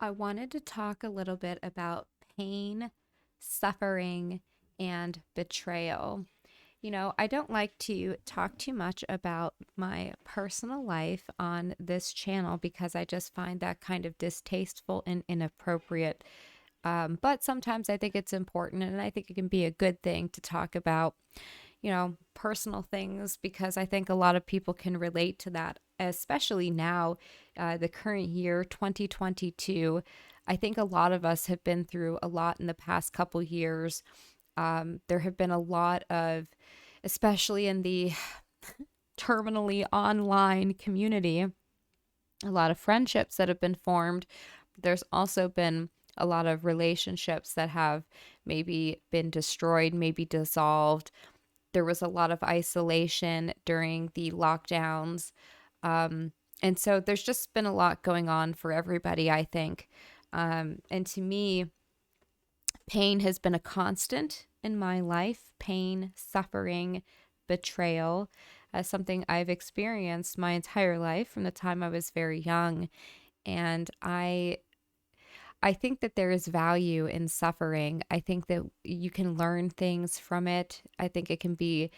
I wanted to talk a little bit about pain, suffering, and betrayal. I don't like to talk too much about my personal life on this channel because I just find that kind of distasteful and inappropriate. But sometimes I think it's important and I think it can be a good thing to talk about, personal things because I think a lot of people can relate to that, especially now, the current year, 2022. I think a lot of us have been through a lot in the past couple years. There have been a lot of, especially in the terminally online community, a lot of friendships that have been formed. There's also been a lot of relationships that have maybe been destroyed, maybe dissolved. There was a lot of isolation during the lockdowns. And so there's just been a lot going on for everybody, I think. And to me, pain has been a constant in my life, pain, suffering, betrayal, something I've experienced my entire life from the time I was very young. And I think that there is value in suffering. I think that you can learn things from it. I think it can be,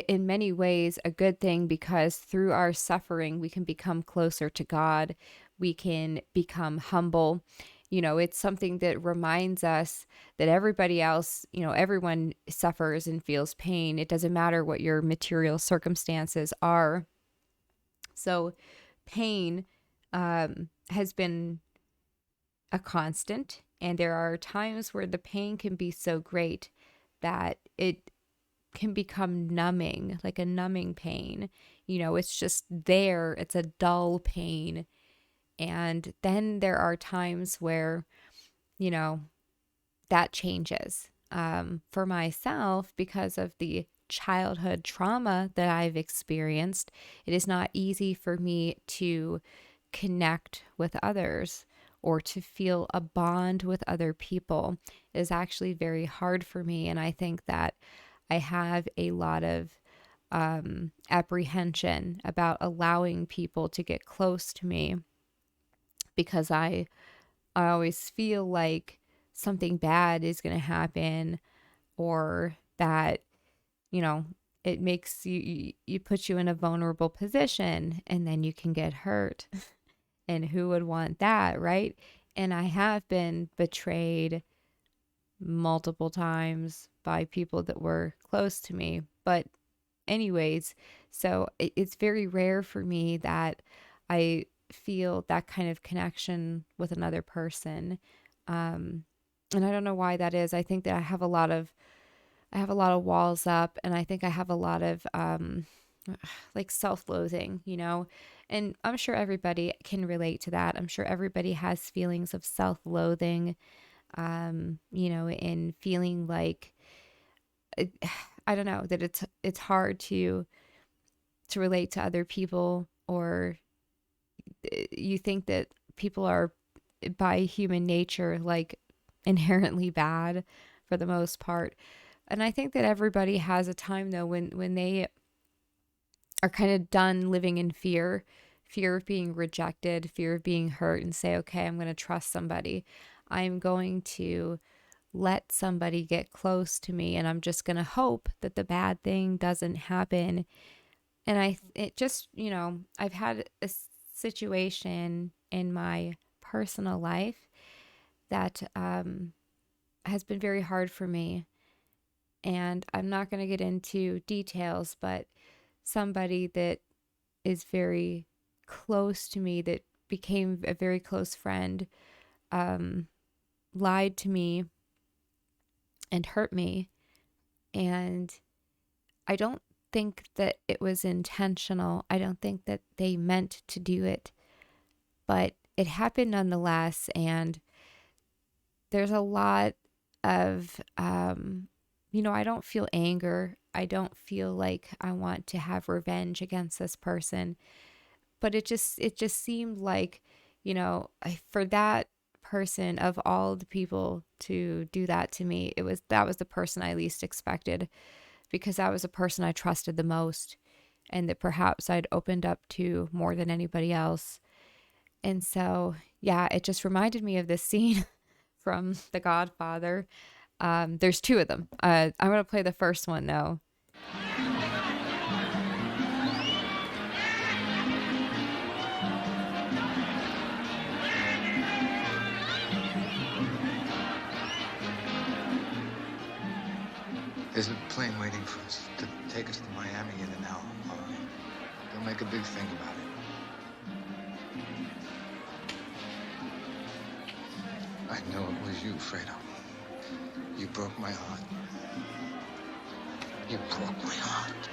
in many ways, a good thing because through our suffering, we can become closer to God. We can become humble. It's something that reminds us that everybody else, everyone suffers and feels pain. It doesn't matter what your material circumstances are. So, pain has been a constant, and there are times where the pain can be so great that it can become numbing, like a numbing pain. It's just there, it's a dull pain. And then there are times where, you know, that changes. For myself, because of the childhood trauma that I've experienced, it is not easy for me to connect with others or to feel a bond with other people. It is actually very hard for me. And I think that I have a lot of apprehension about allowing people to get close to me because I always feel like something bad is going to happen, or that, you know, it makes you put you in a vulnerable position and then you can get hurt. And who would want that, right? And I have been betrayed multiple times by people that were close to me. But, anyways, so it's very rare for me that I feel that kind of connection with another person. Um, and I don't know why that is. I think that I have a lot of walls up, and I think I have a lot of like self-loathing, and I'm sure everybody can relate to that. I'm sure everybody has feelings of self-loathing, and feeling like I don't know, that it's hard to relate to other people, or you think that people are by human nature like inherently bad for the most part. And I think that everybody has a time though when they are kind of done living in fear of being rejected, fear of being hurt, and say, okay, I'm going to trust somebody. I'm going to let somebody get close to me, and I'm just going to hope that the bad thing doesn't happen. And it just, I've had a situation in my personal life that has been very hard for me. And I'm not going to get into details, but somebody that is very close to me, that became a very close friend, um, lied to me and hurt me. And I don't think that it was intentional. I don't think that they meant to do it, but it happened nonetheless. And there's a lot of, I don't feel anger. I don't feel like I want to have revenge against this person, but it just seemed like, for that person, of all the people to do that to me, that was the person I least expected, because that was the person I trusted the most, and that perhaps I'd opened up to more than anybody else. And so, yeah, it just reminded me of this scene from The Godfather. There's two of them. I'm going to play the first one, though. There's a plane waiting for us to take us to Miami in an hour. All right. Don't make a big thing about it. I know it was you, Fredo. You broke my heart. You broke my heart.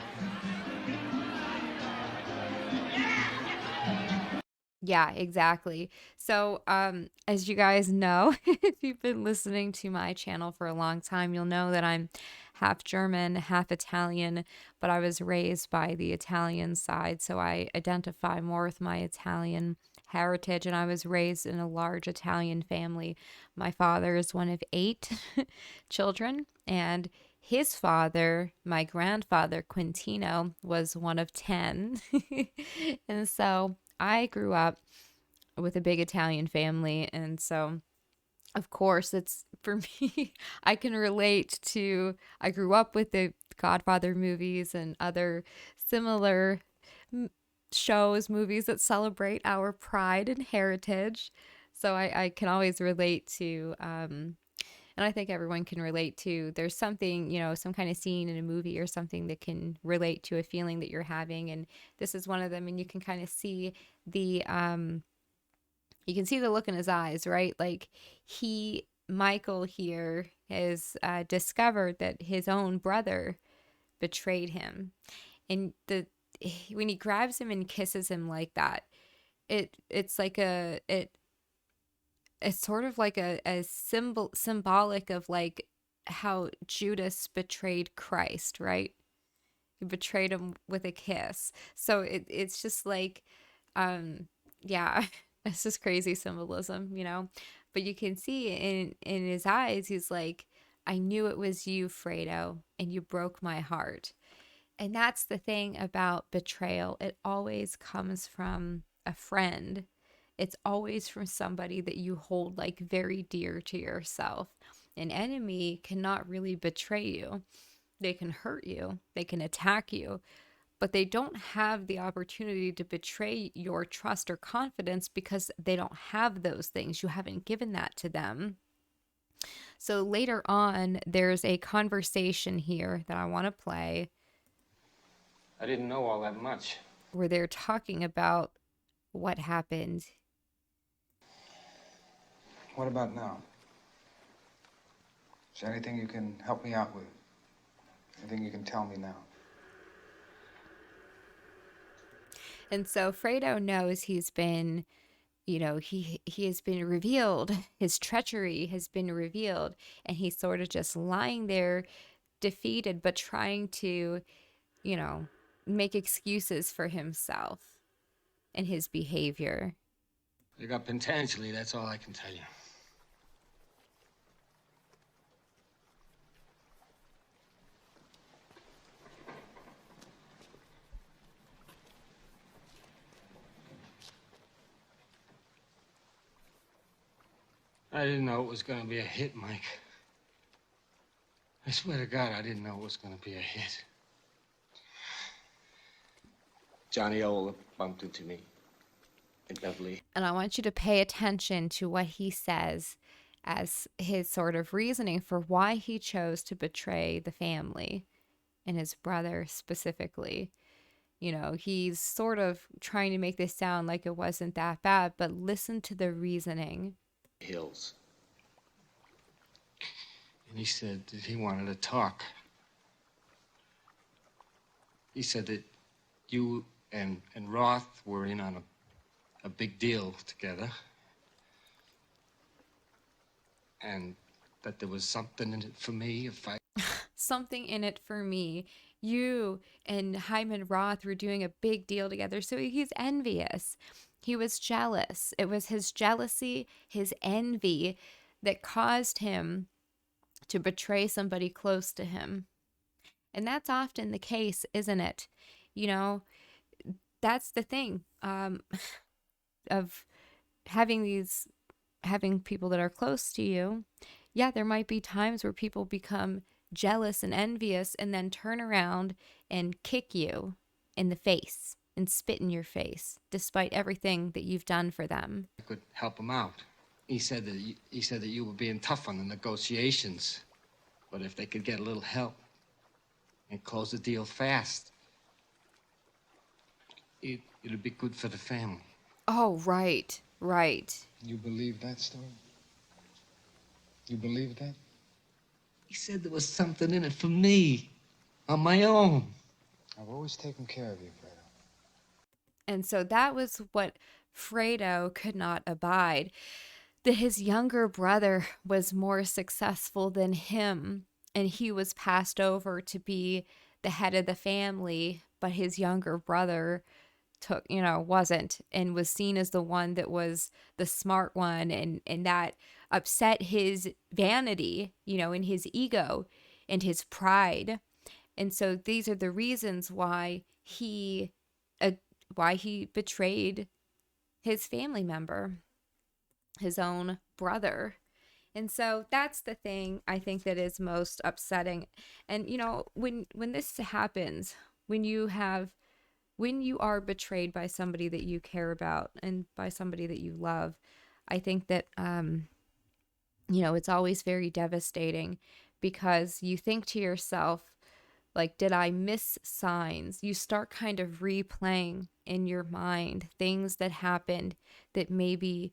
Yeah, exactly. So, as you guys know, if you've been listening to my channel for a long time, you'll know that I'm half German, half Italian, but I was raised by the Italian side, so I identify more with my Italian heritage, and I was raised in a large Italian family. My father is one of 8 children, and his father, my grandfather, Quintino, was one of 10. And so I grew up with a big Italian family. And so, of course, it's for me, I can relate to, I grew up with the Godfather movies and other similar shows, movies that celebrate our pride and heritage. So I can always relate to, and I think everyone can relate to, there's something, some kind of scene in a movie or something that can relate to a feeling that you're having. And this is one of them. And you can kind of see the, you can see the look in his eyes, right? Like Michael here has discovered that his own brother betrayed him. And when he grabs him and kisses him like that, it's like it's sort of like a symbolic of like how Judas betrayed Christ, right? He betrayed him with a kiss. So it's just like, um, yeah, it's just crazy symbolism. But you can see in his eyes, he's like, I knew it was you, Fredo, and you broke my heart. And that's the thing about betrayal. It always comes from a friend. It's always from somebody that you hold like very dear to yourself. An enemy cannot really betray you. They can hurt you, they can attack you, but they don't have the opportunity to betray your trust or confidence because they don't have those things. You haven't given that to them. So later on, there's a conversation here that I want to play I didn't know all that much. where they're talking about what happened. What about now? Is there anything you can help me out with? Anything you can tell me now? And so Fredo knows he's been, he has been revealed. His treachery has been revealed, and he's sort of just lying there defeated, but trying to, you know, make excuses for himself and his behavior. You got potentially, that's all I can tell you. I didn't know it was gonna be a hit, Mike. I swear to God, I didn't know it was gonna be a hit. Johnny Ola bumped into me in Beverly. And I want you to pay attention to what he says as his sort of reasoning for why he chose to betray the family and his brother specifically. He's sort of trying to make this sound like it wasn't that bad, but listen to the reasoning. Hills. And he said that he wanted to talk. He said that you and Roth were in on a big deal together. And that there was something in it for me if I... Something in it for me. You and Hyman Roth were doing a big deal together, so he's envious. He was jealous. It was his jealousy, his envy that caused him to betray somebody close to him. And that's often the case, isn't it? That's the thing of having these having people that are close to you, yeah, there might be times where people become jealous and envious and then turn around and kick you in the face and spit in your face despite everything that you've done for them. I could help him out. He said that you were being tough on the negotiations, but if they could get a little help and close the deal fast, it'd be good for the family. Oh, right, right. You believe that story? You believe that? He said there was something in it for me, on my own. I've always taken care of you, Fredo. And so that was what Fredo could not abide, that his younger brother was more successful than him, and he was passed over to be the head of the family, but his younger brother wasn't, and was seen as the one that was the smart one, and that upset his vanity, and his ego and his pride. And so these are the reasons uh, why he betrayed his family member, his own brother. And so that's the thing I think that is most upsetting. And when this happens, when you are betrayed by somebody that you care about and by somebody that you love, I think that it's always very devastating, because you think to yourself, like, did I miss signs? You start kind of replaying in your mind things that happened, that maybe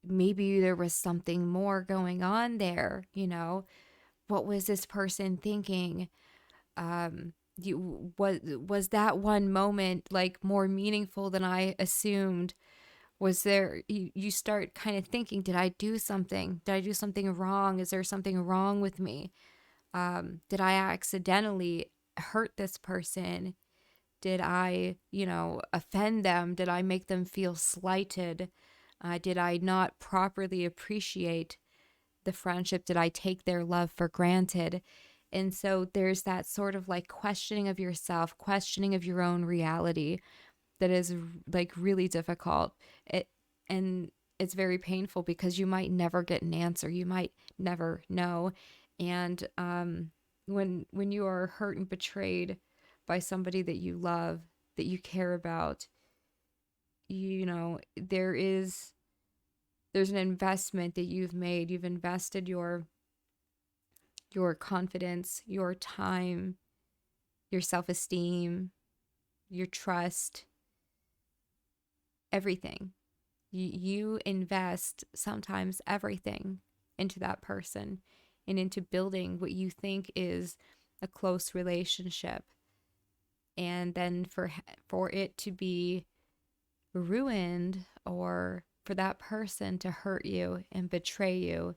there was something more going on there. What was this person thinking? Was that one moment like more meaningful than I assumed? Was there, you start kind of thinking, did I do something wrong? Is there something wrong with me? Did I accidentally hurt this person? Did I, offend them? Did I make them feel slighted? Did I not properly appreciate the friendship? Did I take their love for granted? And so there's that sort of like questioning of yourself, questioning of your own reality, that is like really difficult. And it's very painful, because you might never get an answer. You might never know. And when you are hurt and betrayed by somebody that you love, that you care about, there's an investment that you've made. You've invested your confidence, your time, your self-esteem, your trust, everything. You invest sometimes everything into that person and into building what you think is a close relationship. And then for it to be ruined, or for that person to hurt you and betray you,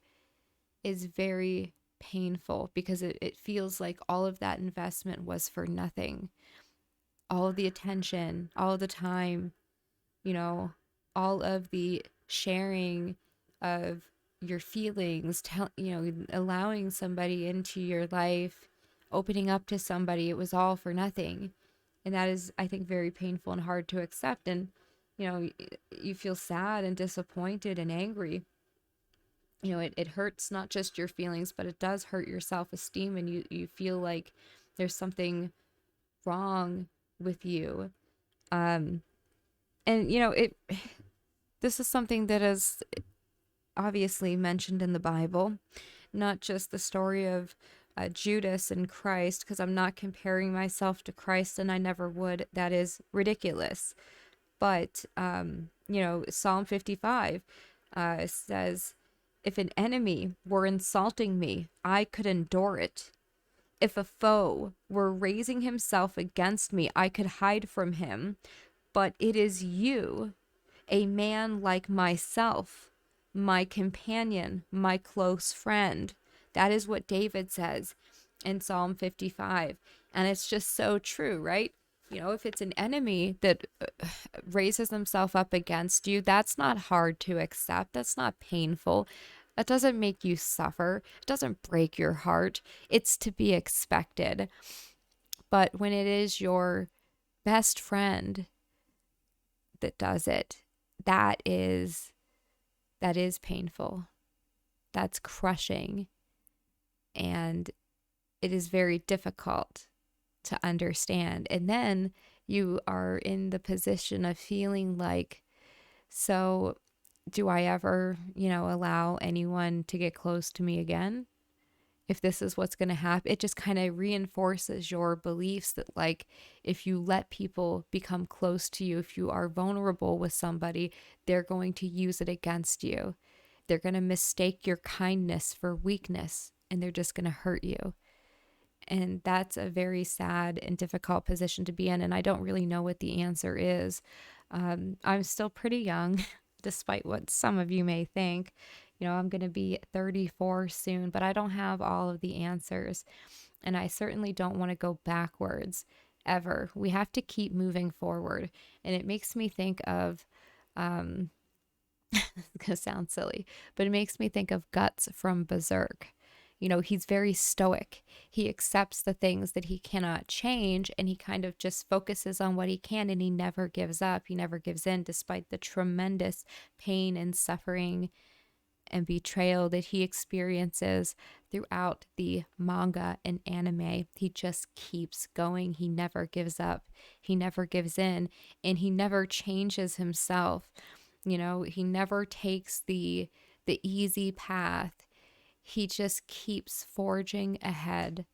is very painful, because it feels like all of that investment was for nothing. All of the attention, all of the time, all of the sharing of your feelings, allowing somebody into your life, opening up to somebody, it was all for nothing. And that is, I think, very painful and hard to accept. And, you feel sad and disappointed and angry. It hurts not just your feelings, but it does hurt your self-esteem, and you feel like there's something wrong with you. And, this is something that is obviously mentioned in the Bible, not just the story of Judas and Christ, because I'm not comparing myself to Christ, and I never would. That is ridiculous. But, Psalm 55 says, if an enemy were insulting me, I could endure it. If a foe were raising himself against me, I could hide from him. But it is you, a man like myself, my companion, my close friend. That is what David says in Psalm 55. And it's just so true, right? If it's an enemy that raises themselves up against you, that's not hard to accept. That's not painful. That doesn't make you suffer. It doesn't break your heart. It's to be expected. But when it is your best friend that does it, that is That is painful. That's crushing. And it is very difficult to understand. And then you are in the position of feeling like, so do I ever, allow anyone to get close to me again? If this is what's going to happen, it just kind of reinforces your beliefs that, like, if you let people become close to you, if you are vulnerable with somebody, they're going to use it against you. They're going to mistake your kindness for weakness, and they're just going to hurt you. And that's a very sad and difficult position to be in. And I don't really know what the answer is. I'm still pretty young, despite what some of you may think. I'm going to be 34 soon, but I don't have all of the answers. And I certainly don't want to go backwards ever. We have to keep moving forward. And it makes me think of, it's going to sound silly, but it makes me think of Guts from Berserk. He's very stoic. He accepts the things that he cannot change, and he kind of just focuses on what he can, and he never gives up. He never gives in despite the tremendous pain and suffering and betrayal that he experiences throughout the manga and anime. He just keeps going. He never gives up. He never gives in, and he never changes himself. He never takes the easy path. He just keeps forging ahead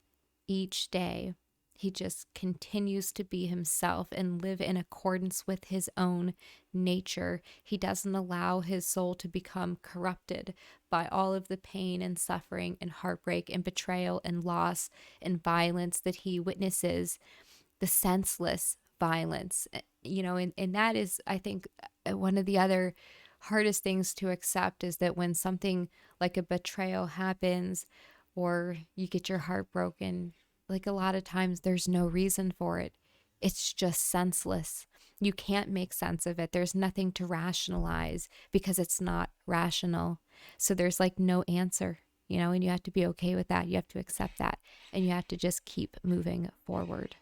each day. He just continues to be himself and live in accordance with his own nature. He doesn't allow his soul to become corrupted by all of the pain and suffering and heartbreak and betrayal and loss and violence that he witnesses, the senseless violence. And that is, I think, one of the other hardest things to accept, is that when something like a betrayal happens or you get your heart broken, like, a lot of times there's no reason for it. It's just senseless. You can't make sense of it. There's nothing to rationalize because it's not rational. So there's like no answer, and you have to be okay with that. You have to accept that, and you have to just keep moving forward.